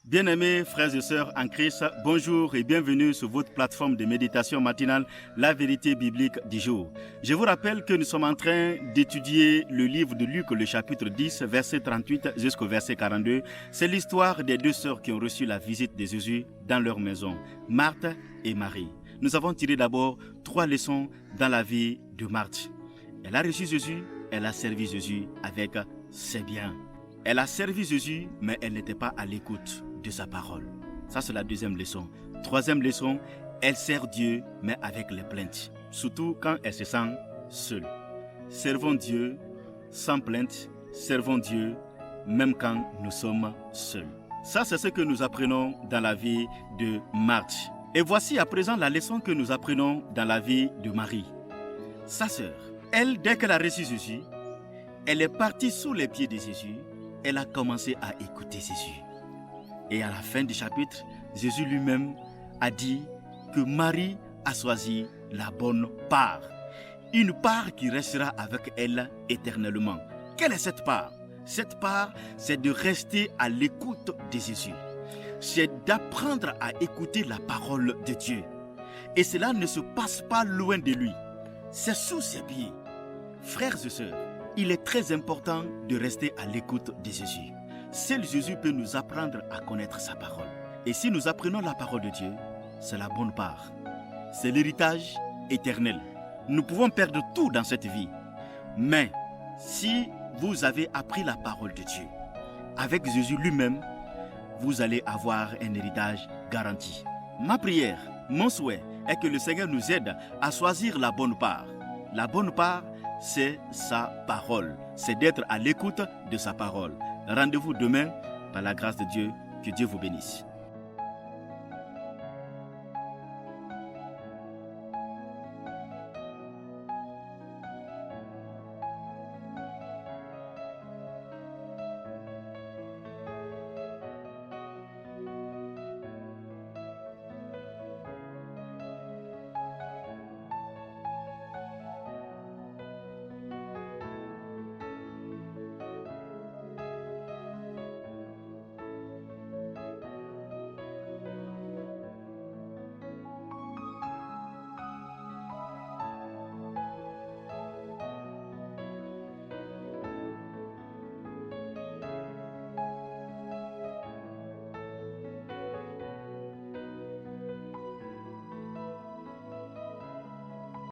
Bien-aimés frères et sœurs en Christ, bonjour et bienvenue sur votre plateforme de méditation matinale, la vérité biblique du jour. Je vous rappelle que nous sommes en train d'étudier le livre de Luc, le chapitre 10, verset 38 jusqu'au verset 42. C'est l'histoire des deux sœurs qui ont reçu la visite de Jésus dans leur maison, Marthe et Marie. Nous avons tiré d'abord 3 leçons dans la vie de Marthe. Elle a reçu Jésus, elle a servi Jésus avec ses biens. Elle a servi Jésus, mais elle n'était pas à l'écoute de sa parole. Ça, c'est la deuxième leçon. Troisième leçon, elle sert Dieu, mais avec les plaintes. Surtout quand elle se sent seule. Servons Dieu sans plainte, servons Dieu même quand nous sommes seuls. Ça, c'est ce que nous apprenons dans la vie de Marthe. Et voici à présent la leçon que nous apprenons dans la vie de Marie. Sa sœur, elle, dès qu'elle a reçu Jésus, elle est partie sous les pieds de Jésus. Elle a commencé à écouter Jésus. Et à la fin du chapitre, Jésus lui-même a dit que Marie a choisi la bonne part. Une part qui restera avec elle éternellement. Quelle est cette part? Cette part, c'est de rester à l'écoute de Jésus. C'est d'apprendre à écouter la parole de Dieu. Et cela ne se passe pas loin de lui. C'est sous ses pieds. Frères et sœurs, il est très important de rester à l'écoute de Jésus. Seul Jésus peut nous apprendre à connaître sa parole. Et si nous apprenons la parole de Dieu, c'est la bonne part. C'est l'héritage éternel. Nous pouvons perdre tout dans cette vie. Mais si vous avez appris la parole de Dieu, avec Jésus lui-même, vous allez avoir un héritage garanti. Ma prière, mon souhait est que le Seigneur nous aide à choisir la bonne part. La bonne part, c'est sa parole. C'est d'être à l'écoute de sa parole. Rendez-vous demain par la grâce de Dieu. Que Dieu vous bénisse.